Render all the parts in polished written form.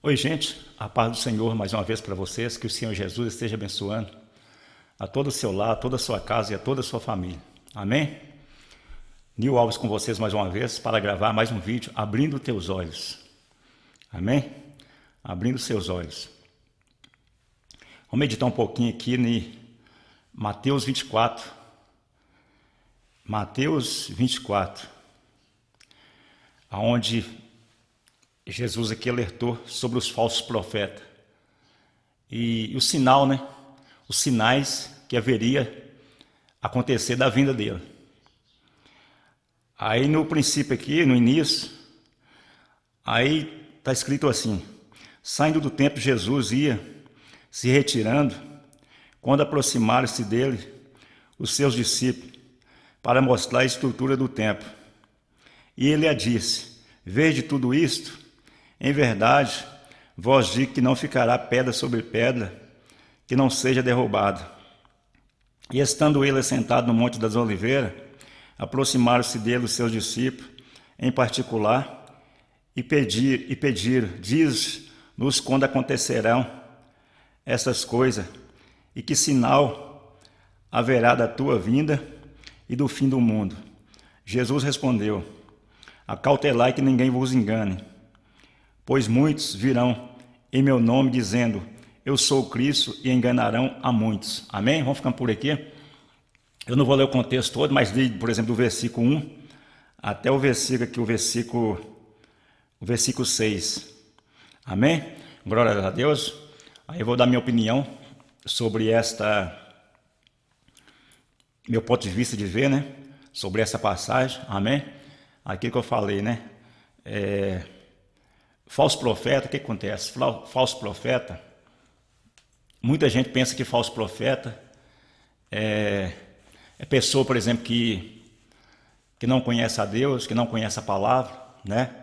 Oi, gente, a paz do Senhor mais uma vez para vocês, que o Senhor Jesus esteja abençoando a todo o seu lar, a toda a sua casa e a toda a sua família. Amém? Nil Alves com vocês mais uma vez para gravar mais um vídeo, abrindo teus olhos. Amém? Abrindo seus olhos. Vamos meditar um pouquinho aqui em Mateus 24. Mateus 24, onde Jesus aqui alertou sobre os falsos profetas. E o sinal, né? Os sinais que haveria acontecer da vinda dele. Aí no princípio aqui, no início, aí está escrito assim: saindo do templo, Jesus ia se retirando, quando aproximaram-se dele os seus discípulos, para mostrar a estrutura do templo. E ele lhe disse: vede tudo isto? Em verdade, vos digo que não ficará pedra sobre pedra que não seja derrubada. E estando ele sentado no Monte das Oliveiras, aproximaram-se dele os seus discípulos, em particular, e pediram: diz-nos quando acontecerão essas coisas, e que sinal haverá da tua vinda e do fim do mundo. Jesus respondeu: acautelai que ninguém vos engane, pois muitos virão em meu nome dizendo: eu sou o Cristo, e enganarão a muitos. Amém? Vamos ficar por aqui. Eu não vou ler o contexto todo, mas li, por exemplo, do versículo 1 até o versículo aqui, o versículo 6. Amém? Glória a Deus. Aí eu vou dar minha opinião sobre meu ponto de vista de ver, né? Sobre essa passagem. Amém? Aquilo que eu falei, né? Falso profeta, o que acontece? Falso profeta, muita gente pensa que falso profeta é pessoa, por exemplo, que não conhece a Deus, que não conhece a palavra, né?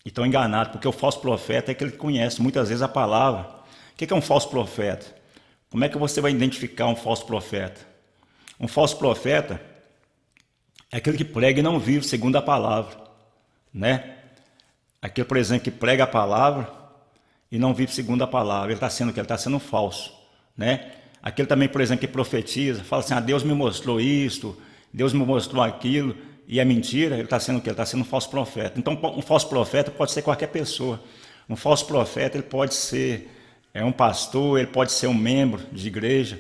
E estão enganados, porque o falso profeta é aquele que conhece muitas vezes a palavra. O que é um falso profeta? Como é que você vai identificar um falso profeta? Um falso profeta é aquele que prega e não vive segundo a palavra, né? Aquele, por exemplo, que prega a palavra e não vive segundo a palavra, ele está sendo o que? Ele está sendo falso, né? Aquele também, por exemplo, que profetiza, fala assim: Deus me mostrou isto, Deus me mostrou aquilo, e é mentira, ele está sendo o que? Ele está sendo um falso profeta. Então, um falso profeta pode ser qualquer pessoa. Um falso profeta, ele pode ser um pastor, ele pode ser um membro de igreja,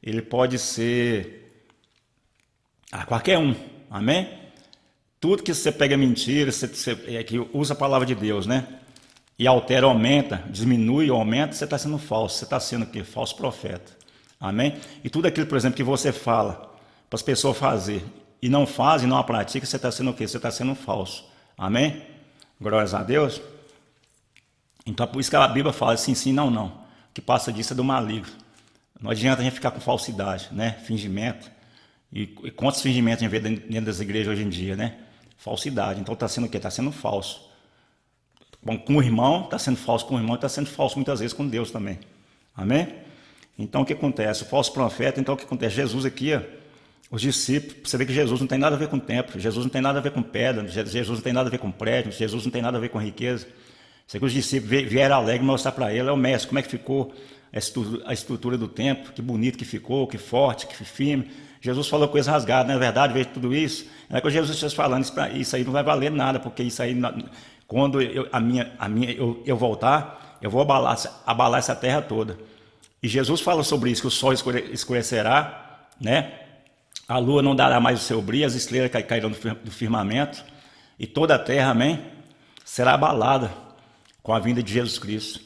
ele pode ser qualquer um, amém? Tudo que você pega mentira, você que usa a palavra de Deus, né? E altera, aumenta, diminui ou aumenta, você está sendo falso. Você está sendo o quê? Falso profeta. Amém? E tudo aquilo, por exemplo, que você fala para as pessoas fazer e não faz e não a pratica, você está sendo o quê? Você está sendo falso. Amém? Glórias a Deus. Então, por isso que a Bíblia fala assim, sim, não, não. O que passa disso é do maligno. Não adianta a gente ficar com falsidade, né? Fingimento. E quantos fingimentos a gente vê dentro das igrejas hoje em dia, né? Falsidade. Então está sendo o quê? Está sendo falso. Bom, com o irmão, está sendo falso com o irmão, está sendo falso muitas vezes com Deus também. Amém? Então o que acontece? O falso profeta, então o que acontece? Jesus aqui, os discípulos, você vê que Jesus não tem nada a ver com templo, Jesus não tem nada a ver com pedra, Jesus não tem nada a ver com prédio, Jesus não tem nada a ver com riqueza. Você vê que os discípulos vieram alegre mostrar para ele: é o mestre, como é que ficou a estrutura do templo, que bonito que ficou, que forte, que firme. Jesus falou coisas rasgadas, não é verdade? Veja tudo isso. Não é que Jesus esteja falando isso aí não vai valer nada, porque isso aí, quando eu voltar, eu vou abalar essa terra toda. E Jesus fala sobre isso, que o sol escurecerá, né? A lua não dará mais o seu brilho, as estrelas cairão do firmamento, e toda a terra, amém, será abalada com a vinda de Jesus Cristo.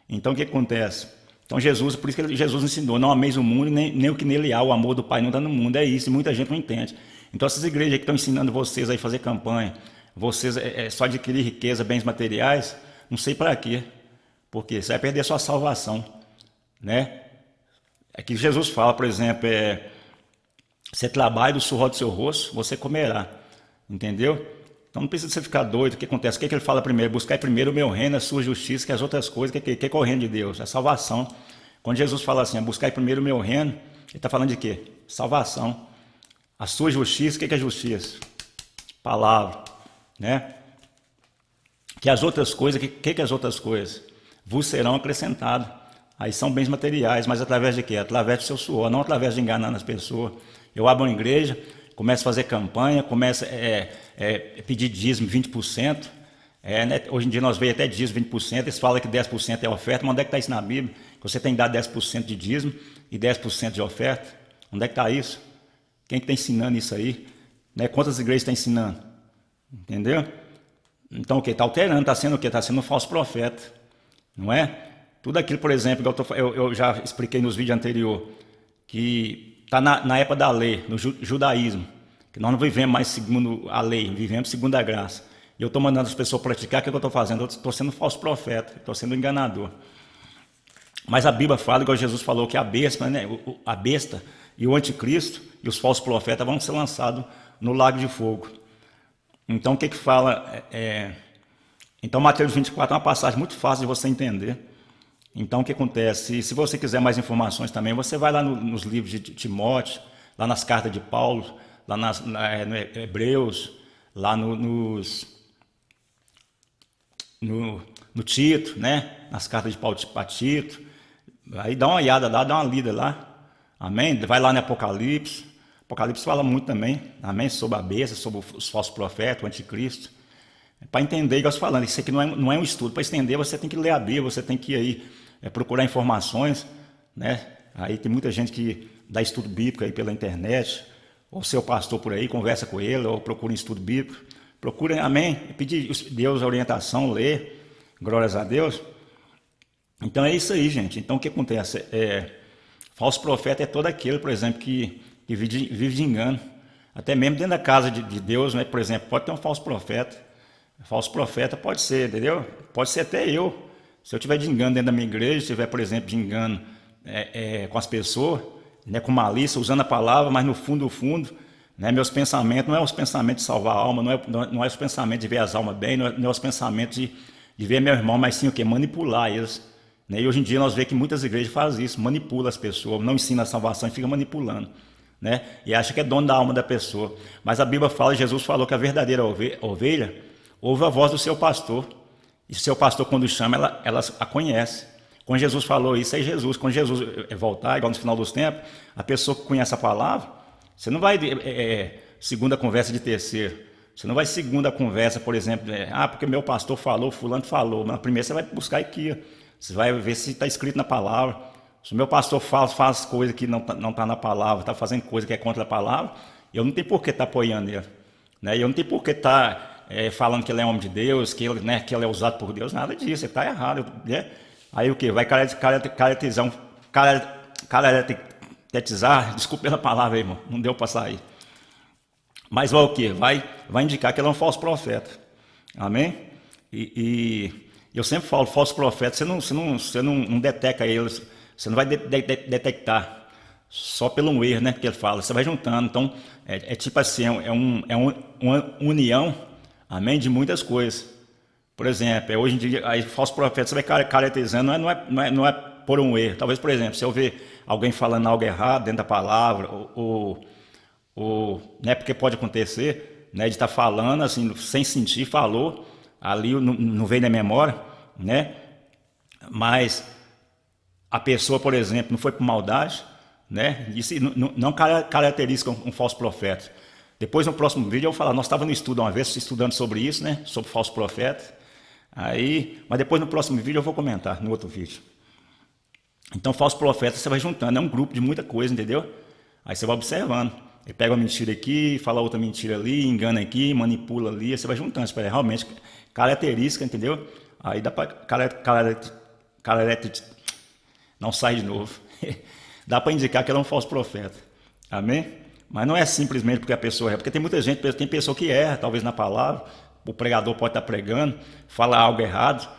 Então o que acontece? Então Jesus, por isso que Jesus ensinou: não ameis o mundo, nem o que nele há, o amor do Pai não está no mundo. É isso, e muita gente não entende. Então essas igrejas que estão ensinando vocês a fazer campanha, vocês só adquirir riqueza, bens materiais, não sei para quê, porque você vai perder a sua salvação, né? É que Jesus fala, por exemplo, você trabalha do suor do seu rosto, você comerá, entendeu? Então não precisa você ficar doido. O que acontece? O que ele fala primeiro? Buscar primeiro o meu reino, a sua justiça, que as outras coisas. O que é o reino de Deus? É salvação. Quando Jesus fala assim: buscar primeiro o meu reino, ele está falando de quê? Salvação. A sua justiça, o que é justiça? Palavra, né? O que as outras coisas, que as outras coisas? Vos serão acrescentadas. Aí são bens materiais, mas através de quê? Através do seu suor, não através de enganar as pessoas. Eu abro uma igreja, começo a fazer campanha, começo a pedir dízimo 20%. Né? Hoje em dia nós veio até dízimo 20%, eles falam que 10% é oferta, mas onde é que está isso na Bíblia? Que você tem que dar 10% de dízimo e 10% de oferta? Onde é que está isso? Quem que está ensinando isso aí? Né? Quantas igrejas estão ensinando? Entendeu? Então o que? Está alterando, está sendo o quê? Está sendo um falso profeta. Não é? Tudo aquilo, por exemplo, que eu já expliquei nos vídeos anteriores, que está na época da lei, no judaísmo, que nós não vivemos mais segundo a lei, vivemos segundo a graça. E eu estou mandando as pessoas praticar, o que eu estou fazendo? Eu estou sendo falso profeta, estou sendo enganador. Mas a Bíblia fala, igual Jesus falou, que a besta, né, a besta e o anticristo e os falsos profetas vão ser lançados no lago de fogo. Então o que fala? Então Mateus 24 é uma passagem muito fácil de você entender. Então o que acontece? Se você quiser mais informações também, você vai lá nos livros de Timóteo, lá nas cartas de Paulo, lá no Hebreus, lá no Tito, né? Nas cartas de Paulo para Tito. Aí dá uma olhada lá, dá uma lida lá. Amém? Vai lá no Apocalipse. Apocalipse fala muito também, amém? Sobre a besta, sobre os falsos profetas, o anticristo. Para entender, igual eu estou falando, isso aqui não é um estudo. Para entender, você tem que ler a Bíblia, você tem que ir aí procurar informações, né? Aí tem muita gente que dá estudo bíblico aí pela internet, ou seu pastor por aí, conversa com ele, ou procura um estudo bíblico. Procura, amém? Pedir Deus a orientação, ler, glórias a Deus. Então é isso aí, gente. Então o que acontece? Falso profeta é todo aquele, por exemplo, que vive de engano. Até mesmo dentro da casa de Deus, né? Por exemplo, pode ter um falso profeta. Falso profeta pode ser, entendeu? Pode ser até eu. Se eu tiver de engano dentro da minha igreja, se tiver, por exemplo, de engano com as pessoas, né, com malícia, usando a palavra, mas no fundo, né, meus pensamentos não é os pensamentos de salvar a alma, não é os pensamentos de ver as almas bem, não é os pensamentos de ver meu irmão, mas sim o quê? Manipular eles. Né? E hoje em dia nós vemos que muitas igrejas fazem isso, manipula as pessoas, não ensina a salvação e fica manipulando. Né? E acha que é dono da alma da pessoa. Mas a Bíblia fala, Jesus falou que a verdadeira ovelha ouve a voz do seu pastor. E o seu pastor, quando chama, ela a conhece. Quando Jesus falou isso, é Jesus. Quando Jesus voltar, igual no final dos tempos, a pessoa que conhece a palavra, você não vai segunda conversa de terceiro. Você não vai segunda conversa, por exemplo, porque meu pastor falou, fulano falou. Mas primeiro você vai buscar aqui. Você vai ver se está escrito na palavra. Se o meu pastor faz coisa que não está na palavra, está fazendo coisa que é contra a palavra, eu não tenho por que estar apoiando ele. Né? Eu não tenho por que estar falando que ele é homem de Deus, que ele é usado por Deus, nada disso, ele está errado. Né? Aí o que? Vai caretizar, desculpa pela palavra aí, irmão, não deu para sair. Mas vai o que? Vai indicar que ele é um falso profeta. Amém? E eu sempre falo, falso profeta, você não detecta eles, você não vai detectar só pelo um erro, né, que ele fala, você vai juntando. Então, tipo assim, uma união, amém, de muitas coisas. Por exemplo, hoje em dia, aí falso profeta, você vai caracterizando, não é por um erro. Talvez, por exemplo, se eu ver alguém falando algo errado dentro da palavra, né, porque pode acontecer, né, de estar falando assim, sem sentir, falou, ali não veio na memória, né, mas a pessoa, por exemplo, não foi por maldade, né, isso não caracteriza um falso profeta. Depois, no próximo vídeo, eu vou falar, nós estávamos no estudo uma vez, estudando sobre isso, né, sobre falso profeta, mas depois no próximo vídeo eu vou comentar, no outro vídeo. Então, falso profeta, você vai juntando, é um grupo de muita coisa, entendeu? Aí você vai observando. Ele pega uma mentira aqui, fala outra mentira ali, engana aqui, manipula ali, aí você vai juntando. Espera, realmente, característica, entendeu? Aí dá para não sai de novo. Dá para indicar que ela é um falso profeta. Amém? Mas não é simplesmente porque a pessoa erra, porque tem muita gente, tem pessoa que erra, talvez na palavra, o pregador pode estar pregando, fala algo errado,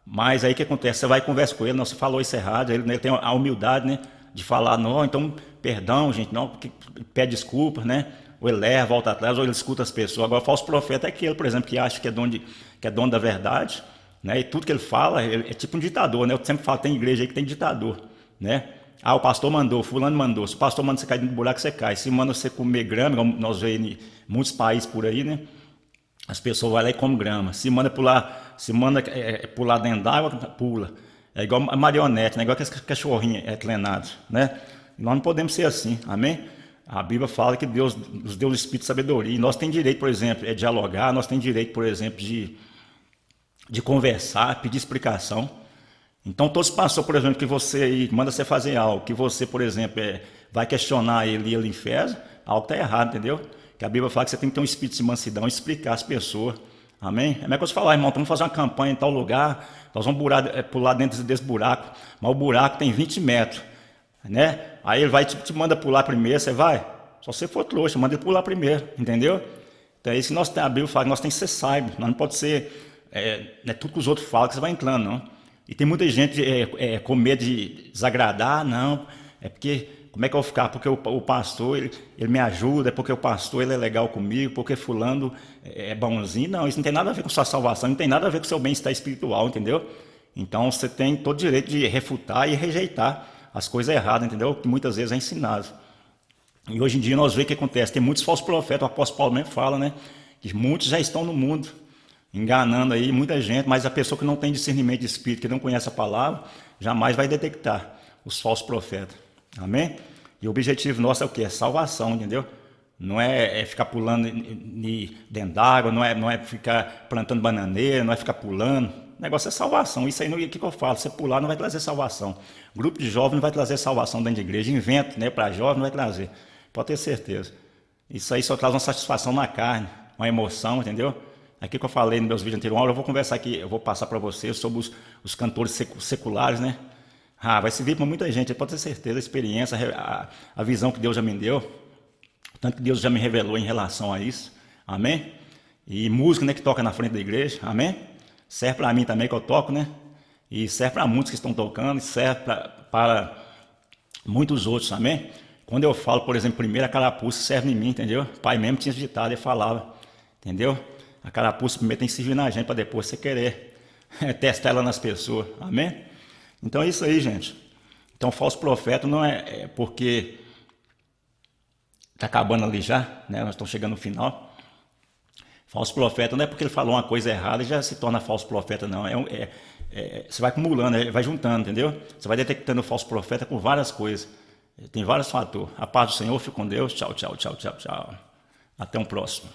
mas aí o que acontece? Você vai e conversa com ele, não, você falou isso errado, ele tem a humildade, né, de falar, não, então, perdão, gente, não, pede desculpas, né, ou ele erra, volta atrás, ou ele escuta as pessoas. Agora, o falso profeta é aquele, por exemplo, que acha que é dono da verdade, né, e tudo que ele fala, ele é tipo um ditador, né, eu sempre falo, tem igreja aí que tem ditador, né, o pastor mandou, fulano mandou, se o pastor manda você cair no buraco, você cai, se manda você comer grama, como nós vemos em muitos países por aí, né, as pessoas vão lá e comem grama. Se manda pular dentro d'água, pula. É igual a marionete, né? Igual aqueles cachorrinhos treinados, né? Nós não podemos ser assim, amém? A Bíblia fala que Deus nos deu o espírito de sabedoria. E nós temos direito, por exemplo, de dialogar, nós temos direito, por exemplo, de conversar, pedir explicação. Então, todos passou, por exemplo, que você aí manda você fazer algo, que você, por exemplo, vai questionar ele e ele fez, algo está errado, entendeu? Que a Bíblia fala que você tem que ter um espírito de mansidão e explicar às pessoas. Amém? É melhor que você falar, irmão, vamos fazer uma campanha em tal lugar, nós vamos pular dentro desse buraco, mas o buraco tem 20 metros, né? Aí ele vai te manda pular primeiro, você vai? Só se você for trouxa, manda ele pular primeiro, entendeu? Então é isso que nós temos, a Bíblia fala que nós temos que ser sábios, nós não pode ser, não é tudo que os outros falam que você vai entrando, não. E tem muita gente com medo de desagradar, não, é porque, como é que eu vou ficar? Porque o pastor, ele me ajuda, é porque o pastor ele é legal comigo, porque fulano é bonzinho. Não, isso não tem nada a ver com sua salvação, não tem nada a ver com seu bem-estar espiritual, entendeu? Então você tem todo o direito de refutar e rejeitar as coisas erradas, entendeu? Que muitas vezes é ensinado. E hoje em dia nós vemos o que acontece, tem muitos falsos profetas, o apóstolo Paulo mesmo fala, né? Que muitos já estão no mundo, enganando aí muita gente, mas a pessoa que não tem discernimento de espírito, que não conhece a palavra, jamais vai detectar os falsos profetas. Amém? E o objetivo nosso é o quê? É salvação, entendeu? Não é ficar pulando dentro d'água, não é ficar plantando bananeira, não é ficar pulando. O negócio é salvação. Isso aí, o que eu falo? Você pular não vai trazer salvação. Grupo de jovens não vai trazer salvação dentro de igreja. Invento, né? Para jovens não vai trazer. Pode ter certeza. Isso aí só traz uma satisfação na carne, uma emoção, entendeu? Aqui que eu falei nos meus vídeos anteriores, eu vou conversar aqui, eu vou passar para vocês sobre os cantores seculares, né? Vai servir para muita gente, pode ter certeza, a experiência, a visão que Deus já me deu, tanto que Deus já me revelou em relação a isso, amém? E música, né, que toca na frente da igreja, amém? Serve para mim também que eu toco, né? E serve para muitos que estão tocando, e serve para muitos outros, amém? Quando eu falo, por exemplo, primeiro a carapuça serve em mim, entendeu? O pai mesmo tinha ditado e falava, entendeu? A carapuça primeiro tem que servir na gente para depois você querer testar ela nas pessoas, amém? Então é isso aí, gente. Então falso profeta não é porque está acabando ali já, né? Nós estamos chegando no final. Falso profeta não é porque ele falou uma coisa errada e já se torna falso profeta, não. Você vai acumulando, vai juntando, entendeu? Você vai detectando o falso profeta com várias coisas. Tem vários fatores. A paz do Senhor, fique com Deus. Tchau, tchau, tchau, tchau, tchau. Até um próximo.